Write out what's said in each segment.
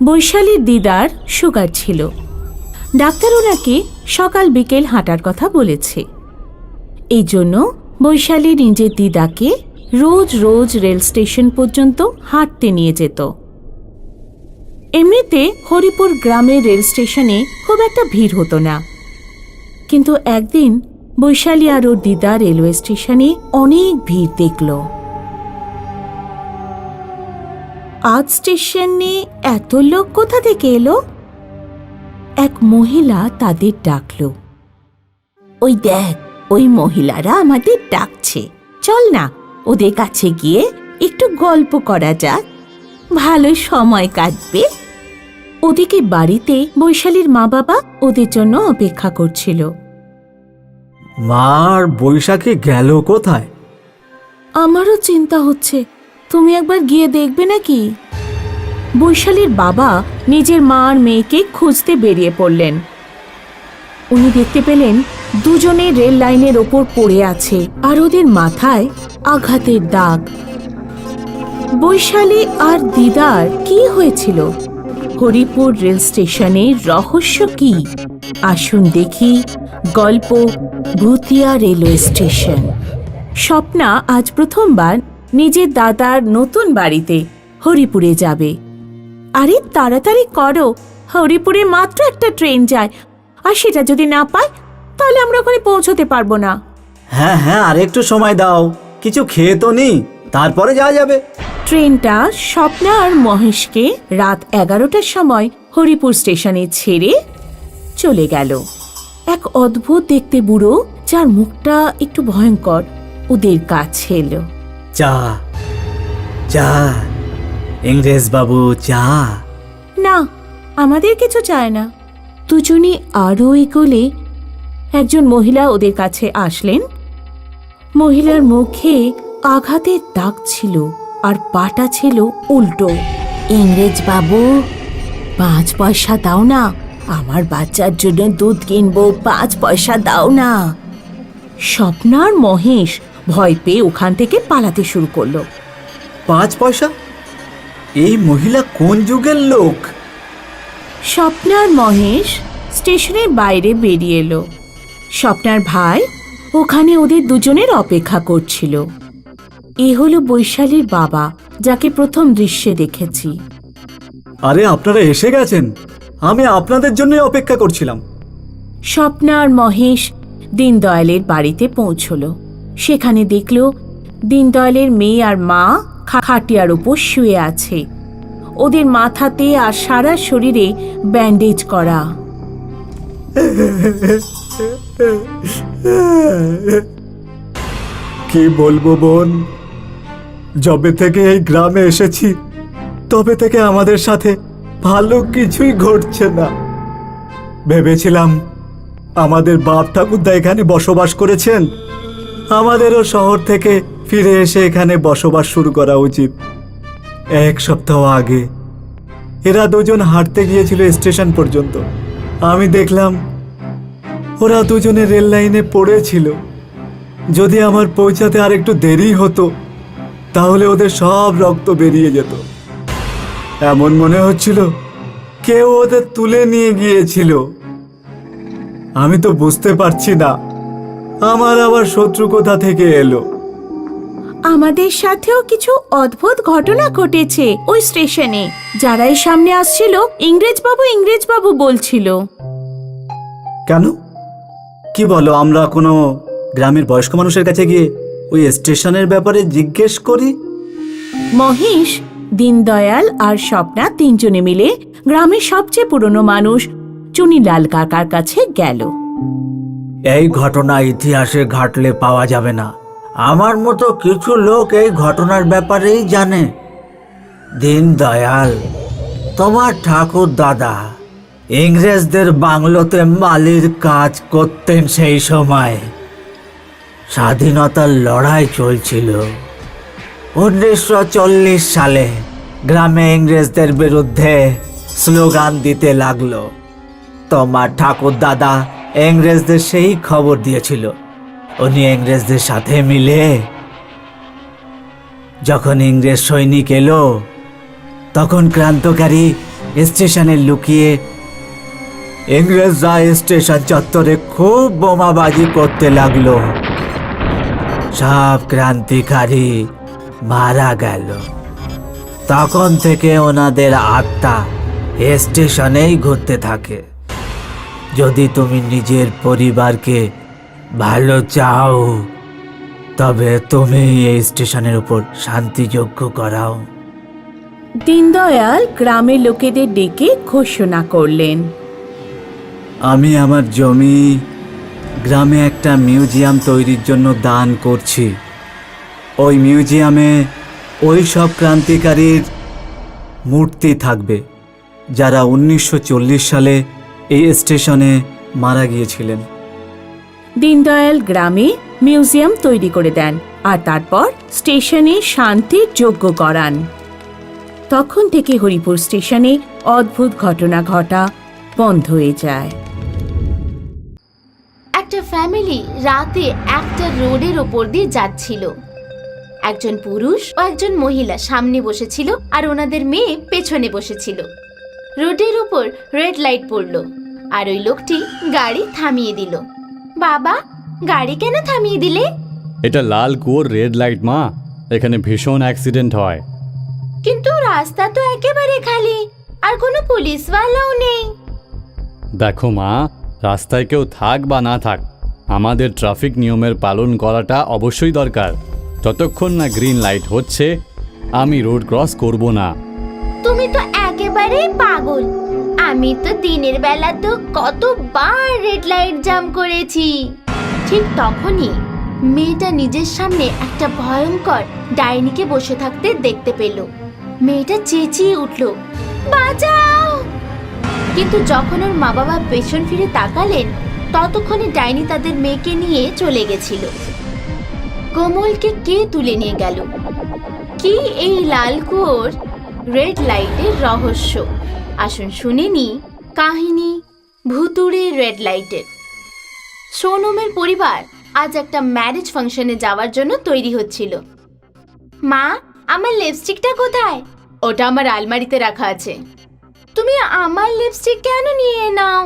বৈশালীর দিদার sugar ছিল। Doctor ওনাকে সকাল বিকেল হাঁটার কথা বলেছে। এই জন্য বৈশালী নিজের দিদাকে রোজ রোজ রেল স্টেশন পর্যন্ত হাঁটতে নিয়ে যেত। এমনিতে হরিপুর গ্রামের রেল স্টেশনে খুব একটা ভিড় হতো না, কিন্তু একদিন বৈশালী আর ওর দিদা রেলওয়ে স্টেশনে অনেক ভিড় দেখল। আজ স্টেশনে এত লোক কোথা থেকে এলো? এক মহিলা তাদের ডাকল, ওই দেখ, ওই মহিলারা আমাদের ডাকছে, চল না ওদের কাছে গিয়ে একটু গল্প করা যাক, ভালো সময় কাটবে। ওদিকে বাড়িতে বৈশালীর মা বাবা ওদের জন্য অপেক্ষা করছিল। মার বৈশাখী গেল কোথায়? আমারও চিন্তা হচ্ছে, তুমি একবার গিয়ে দেখবে নাকি? বৈশালীর বাবা নিজের মা আর মেয়েকে খুঁজতে বেরিয়ে পড়লেন। উনি দেখতে পেলেন দুজনে রেল লাইনের ওপর পড়ে আছে আর ওদের মাথায় আঘাতের দাগ। বৈশালী আর দিদার কি হয়েছিল? হরিপুর রেল স্টেশনের রহস্য কি? আসুন দেখি গল্প ভূতিয়া রেলওয়ে স্টেশন। স্বপ্না আজ প্রথমবার নিজের দাদার নতুন বাড়িতে হরিপুরে যাবে। আরে তাড়াতাড়ি করো, হরিপুরে মাত্র একটা ট্রেন যায়, আর সেটা যদি না পাই তাহলে আমরা ওখানে পৌঁছতে পারবো না। হ্যাঁ হ্যাঁ, আর একটু সময় দাও, কিছু খেয়ে তো নি, তারপরে যাওয়া যাবে। ট্রেনটা স্বপ্না আর মহেশকে রাত 11টার সময় হরিপুর স্টেশনে ছেড়ে চলে গেল। এক অদ্ভুত দেখতে বুড়ো, যার মুখটা একটু ভয়ঙ্কর, ওদের কাছে এলো। চা চা, ইংরেজ বাবু চা। না, আমাদের কিছু চায় না। দুজনে আরও এগোলে একজন মহিলা ওদের কাছে আসলেন। মহিলার মুখে আঘাতের দাগ ছিল আর পাটা ছিল উল্টো। ইংরেজ বাবু, 5 পয়সা দাও না, আমার বাচ্চার জন্য দুধ কিনবো, 5 পয়সা দাও না। স্বপ্নার মহেশ ভয় পেয়ে ওখান থেকে পালাতে শুরু করলো। 5 পয়সা? এই মহিলা কোন যুগের লোক? স্বপ্নার মহেশ স্টেশনের বাইরে বেরিয়ে এলো। স্বপ্নার ভাই ওখানে ওদের দুজনের অপেক্ষা করছিল। এ হলো বৈশালীর বাবা, যাকে প্রথম দৃশ্যে দেখেছি। আরে আপনারা এসে গেছেন, আমি আপনাদের জন্যই অপেক্ষা করছিলাম। স্বপ্নার মহেশ দীনদয়ালের বাড়িতে পৌঁছলো। সেখানে দেখল দীনদয়ালের মেয়ে আর মা খাটিয়ার উপর শুয়ে আছে। ওদের মাথাতে আর সারা শরীরে ব্যান্ডেজ করা। কি বলবো বোন, যবে থেকে এই গ্রামে এসেছি তবে থেকে আমাদের সাথে ভালো কিছুই ঘটছে না। ভেবেছিলাম আমাদের বাপ ঠাকুরদা এখানে বসবাস করেছেন, আমাদেরও শহর থেকে ফিরে এসে এখানে বসবাস শুরু করা উচিত। 1 সপ্তাহ আগে এরা দুজন হাঁটতে গিয়েছিল স্টেশন পর্যন্ত। আমি দেখলাম ওরা দুজনে রেল লাইনে পড়েছিল। যদি আমার পৌঁছাতে আর একটু দেরি হতো তাহলে ওদের সব রক্ত বেরিয়ে যেত। এমন মনে হচ্ছিল কেউ ওদের তুলে নিয়ে গিয়েছিল। আমি তো বুঝতে পারছি না আমার আবার শত্রু কোথা থেকে এলো। আমাদের সাথেও কিছু অদ্ভুত ঘটনা ঘটেছে ওই স্টেশনে। যারাই সামনে আসছিল ইংরেজ বাবু বলছিল। কেন, কি বলো? আমরা কোনো গ্রামের বয়স্ক মানুষের কাছে গিয়ে ওই স্টেশনের ব্যাপারে জিজ্ঞেস করি। মহেশ, দীনদয়াল আর স্বপ্না তিনজনে মিলে গ্রামের সবচেয়ে পুরনো মানুষ চুনিলাল কাকার কাছে গেল। এই ঘটনা ইতিহাসে ঘাটলে পাওয়া যাবে না। আমার মতো কিছু লোক এই ঘটনার ব্যাপারেই জানে। দীনদয়াল, তোমার ঠাকুর দাদা ইংরেজদের বাংলোতে মালির কাজ করতেন। সেই সময় স্বাধীনতার লড়াই চলছিল। 1940 সালে গ্রামে ইংরেজদের বিরুদ্ধে স্লোগান দিতে লাগলো। তোমার ঠাকুর দাদা ইংরেজদের সেই খবর দিয়েছিল। উনি ইংরেজদের সাথে মিলে যখন ইংরেজ সৈনিক এলো তখন ক্রান্তকারী স্টেশনে লুকিয়ে ইংরেজরা স্টেশন চত্বরে খুব বোমাবাজি করতে লাগলো। সব ক্রান্তিকারী মারা গেল। তখন থেকে ওনাদের আত্মা স্টেশনেই ঘুরতে থাকে। যদি তুমি নিজের পরিবারকে ভালো চাও তবে তুমি এই স্টেশনের উপর শান্তিযজ্ঞ করাও। দীনদয়াল গ্রামের লোকেদের ডেকে ঘোষণা করলেন, আমি আমার জমি গ্রামে একটা মিউজিয়াম তৈরির জন্য দান করছি। ওই মিউজিয়ামে ওই সব ক্রান্তিকারীর মূর্তি থাকবে যারা 1940 সালে এই স্টেশনে মারা গিয়েছিলেন। দীনদয়াল গ্রামে মিউজিয়াম তৈরি করে দেন আর তারপর স্টেশনে শান্তির যজ্ঞ করান। তখন থেকে হরিপুর স্টেশনে অদ্ভুত ঘটনা ঘটা বন্ধ হয়ে যায়। একটা ফ্যামিলি রাতে একটা রোডের ওপর দিয়ে যাচ্ছিল। একজন পুরুষ ও একজন মহিলা সামনে বসেছিল আর ওনাদের মেয়ে পেছনে বসেছিল। রোডের উপর রেড লাইট পড়লো আর ওই লোকটি গাড়ি থামিয়ে দিল। বাবা, গাড়ি কেন থামিয়ে দিলে? এটা লাল কুয়োর রেড লাইট মা, এখানে ভীষণ অ্যাক্সিডেন্ট হয়। কিন্তু রাস্তা তো একেবারে খালি আর কোনো পুলিশওয়ালাও নেই। দেখো মা, রাস্তায় কেউ থাক বা না থাক, আমাদের ট্রাফিক নিয়মের পালন করাটা অবশ্যই দরকার। যতক্ষণ না গ্রিন লাইট হচ্ছে আমি রোড ক্রস করব না। তুমি তো একেবারেই পাগল। আমি তো দিনের বেলা তো কতবার রেড লাইট জাম করেছি। ঠিক তখনই মেয়েটা নিজের সামনে একটা ভয়ঙ্কর ডাইনিকে বসে থাকতে দেখতে পেল। মেয়েটা চেঁচিয়ে উঠল, বাঁচাও! কিন্তু যখন ওর মা বাবা পেছন ফিরে তাকালেন ততক্ষণে ডাইনি তাদের মেয়েকে নিয়ে চলে গেছিল। কোমলকে কে তুলে নিয়ে গেল? কি এই লাল কুয়োর রেড লাইটের রহস্য? আসুন শুনে নি কাহিনী ভুতুড়ে রেড লাইটের। সোনমের পরিবার আজ একটা ম্যারেজ ফাংশনে যাওয়ার জন্য তৈরি হচ্ছিল। মা, আমার লিপস্টিকটা কোথায়? ওটা আমার আলমারিতে রাখা আছে। তুমি আমার লিপস্টিক কেন নিয়ে নাও?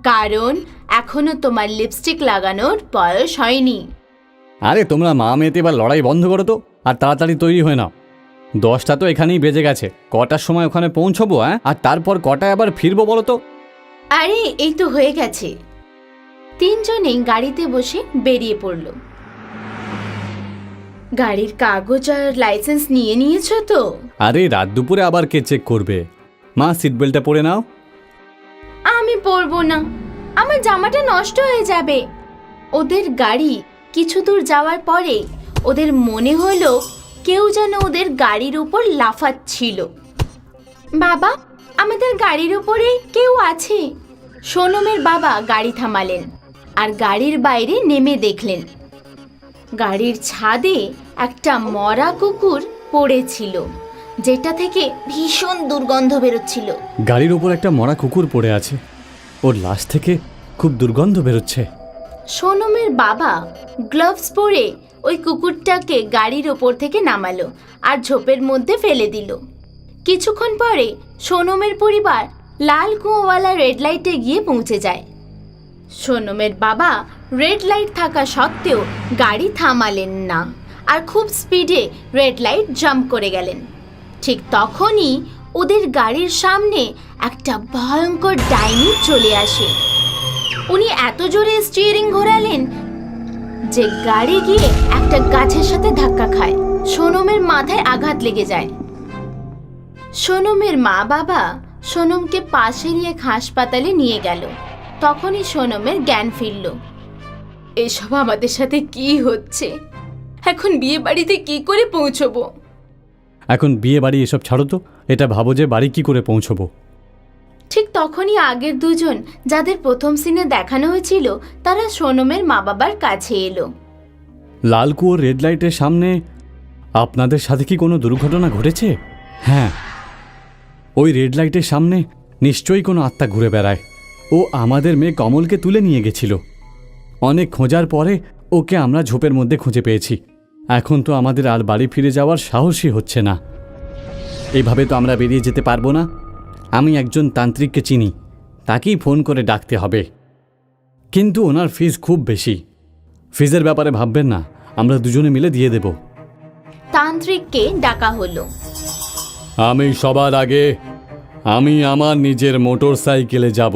কারণ এখনো তোমার লিপস্টিক লাগানোর বয়স হয়নি। আরে তোমরা মা মেয়েতে এবার লড়াই বন্ধ করো তো, আর তাড়াতাড়ি তৈরি হয়ে নাও। 10টা তো এখানেই বেজে গেছে। কটার সময় ওখানে পৌঁছবো? আর তারপর কটায় আবার ফিরবো বলো তো? আরে এই তো হয়ে গেছে। তিনজনেই গাড়িতে বসে বেরিয়ে পড়ল। গাড়ির কাগজ আর লাইসেন্স নিয়ে নিয়েছো তো? আরে রাত দুপুরে আবার কে চেক করবে? মা, সিট বেল্টটা পরে নাও। আমি পরবো না, আমার জামাটা নষ্ট হয়ে যাবে। ওদের গাড়ি কিছু দূর যাওয়ার পরে ওদের মনে হলো কেউ যেন ওদের গাড়ির উপর লাফাচ্ছিল। বাবা, আমাদের গাড়ির উপরে কেউ আছে। সোনমের বাবা গাড়ি থামালেন আর গাড়ির বাইরে নেমে দেখলেন গাড়ির ছাদে একটা মরা কুকুর পড়েছিল, যেটা থেকে ভীষণ দুর্গন্ধ বেরোচ্ছিল। গাড়ির ওপর একটা মরা কুকুর পড়ে আছে, ওর লাশ থেকে খুব দুর্গন্ধ বেরোচ্ছে। সোনমের বাবা গ্লাভস পরে ওই কুকুরটাকে গাড়ির ওপর থেকে নামালো আর ঝোপের মধ্যে ফেলে দিল। কিছুক্ষণ পরে সোনমের পরিবার লাল কুয়োওয়ালা রেড লাইটে গিয়ে পৌঁছে যায়। সোনমের বাবা রেড লাইট থাকা সত্ত্বেও গাড়ি থামালেন না আর খুব স্পিডে রেড লাইট জাম্প করে গেলেন। ঠিক তখনই ওদের গাড়ির সামনে একটা ভয়ঙ্কর ডাইনি চলে আসে। উনি এত জোরে স্টিয়ারিং ঘোরালেন যে গাড়ি গিয়ে একটা গাছের সাথে ধাক্কা খায়। সোনমের মাথায় আঘাত লেগে যায়। সোনমের মা বাবা সোনমকে পাশের এক হাসপাতালে নিয়ে গেল। তখনই সোনমের জ্ঞান ফিরল। এসব আমাদের সাথে কি হচ্ছে? এখন বিয়ে বাড়িতে কি করে পৌঁছবো? এখন বিয়ে বাড়ি এসব ছাড়ো তো, এটা ভাবো যে বাড়ি কি করে পৌঁছবো। ঠিক তখনই আগের দুজন যাদের প্রথম সিনে দেখানো হয়েছিল তারা সোনমের মা বাবার কাছে এলো। লাল কুয়োর রেড লাইটের সামনে আপনাদের সাথে কি কোনো দুর্ঘটনা ঘটেছে? হ্যাঁ, ওই রেড লাইটের সামনে নিশ্চয়ই কোনো আত্মা ঘুরে বেড়ায়। ও আমাদের মেয়ে কমলকে তুলে নিয়ে গেছিল। অনেক খোঁজার পরে ওকে আমরা ঝোপের মধ্যে খুঁজে পেয়েছি। এখন তো আমাদের আর বাড়ি ফিরে যাওয়ার সাহসই হচ্ছে না। এইভাবে তো আমরা বেরিয়ে যেতে পারবো না। আমি একজন তান্ত্রিককে চিনি, তাকেই ফোন করে ডাকতে হবে। কিন্তু ওনার ফিজ খুব বেশি। ফিজের ব্যাপারে ভাববেন না, আমরা দুজনে মিলে দিয়ে দেব। তান্ত্রিককে ডাকা হলো। আমি সবার আগে আমার নিজের মোটর সাইকেলে যাব,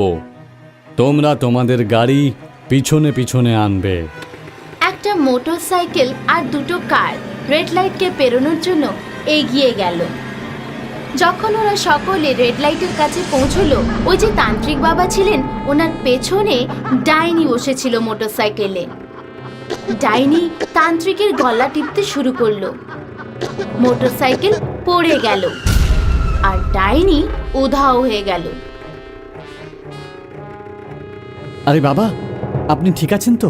তোমরা তোমাদের গাড়ি পিছনে পিছনে আনবে। একটা মোটর সাইকেল আর দুটো কার রেড লাইটকে পেরোনোর জন্য এগিয়ে গেল। যখন ওরা সকলে রেড লাইটের কাছে পৌঁছলো, ওই যে তান্ত্রিক বাবা ছিলেন ওনার পেছনে ডাইনি বসেছিল মোটর সাইকেলে। ডাইনি তান্ত্রিকের গলা টিপতে শুরু করলো। মোটর সাইকেল পড়ে গেল আর ডাইনি উধাও হয়ে গেল। আরে বাবা, আপনি ঠিক আছেন তো?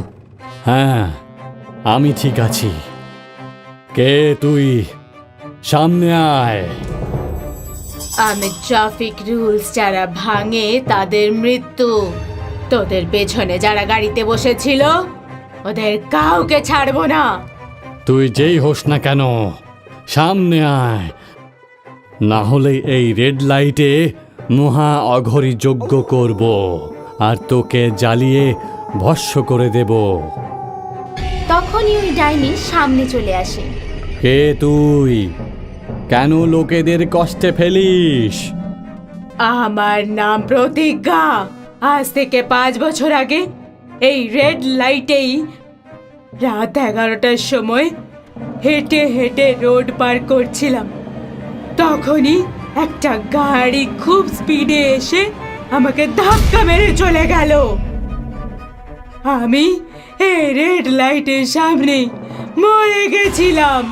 হ্যাঁ, আমি ঠিক আছি। কে তুই? সামনে আয়। আমি ট্রাফিক রুলস যারা ভাঙে তাদের মৃত্যু। তোদের পেছনে যারা গাড়িতে বসেছিল ওদের কাউকে ছাড়বো না। তুই যেই হোস না কেন, সামনে আয়, না হলে এই রেড লাইটে মহা অঘরি যজ্ঞ করব আর তোকে জ্বালিয়ে ভস্ম করে দেব। তখনই ওই ডাইনি সামনে চলে আসে। কে তুই? কেন লোকেদের কষ্টে ফেলিস? আমার নাম প্রতিজ্ঞা। আজ থেকে 5 বছর আগে এই রেড লাইটেই রাত 11টার সময় হেঁটে হেঁটে রোড পার করছিলাম। তখনই একটা গাড়ি খুব স্পিডে এসে আমাকে ধাক্কা মেরে চলে গেল। আমি এই রেড লাইটের সামনে মরে গেছিলাম।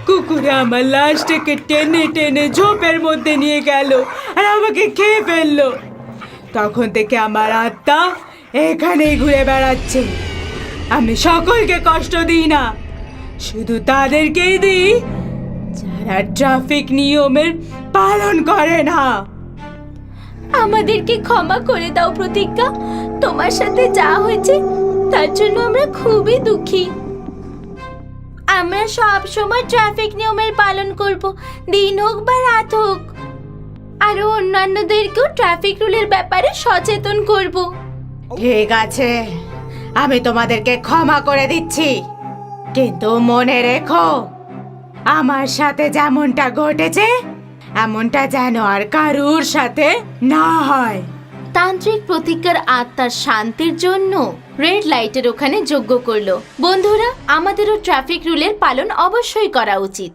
কুকুরে আমার লাশটাকে টেনে টেনে ঝোপের মধ্যে নিয়ে গেল আর আমাকে খেয়ে ফেললো। তখন থেকে আমার আত্মা এখানেই ঘুরে বেড়াচ্ছে। আমি সকলকে কষ্ট দিই না, শুধু তাদেরকেই দিই যারা ট্রাফিক নিয়মের পালন করে না। আমাদেরকে ক্ষমা করে দাও প্রতিজ্ঞা, তোমার সাথে যা হয়েছে তার জন্য আমরা খুবই দুঃখী। আমরা সব সময় ট্রাফিক নিয়মের পালন করব, দিন হোক বা রাত হোক। আরো অন্যান্যদেরকেও ট্রাফিক রুলের ব্যাপারে সচেতন করব। ঠিক আছে, আমি তোমাদেরকে ক্ষমা করে দিচ্ছি, কিন্তু মনে রেখো আমার সাথে যেমনটা ঘটেছে এমনটা যেন আর কারুর সাথে না হয়। তান্ত্রিক প্রতিজ্ঞার আত্মার শান্তির জন্য রেড লাইটের ওখানে যজ্ঞ করলো। বন্ধুরা, আমাদেরও ট্রাফিক রুলের পালন অবশ্যই করা উচিত।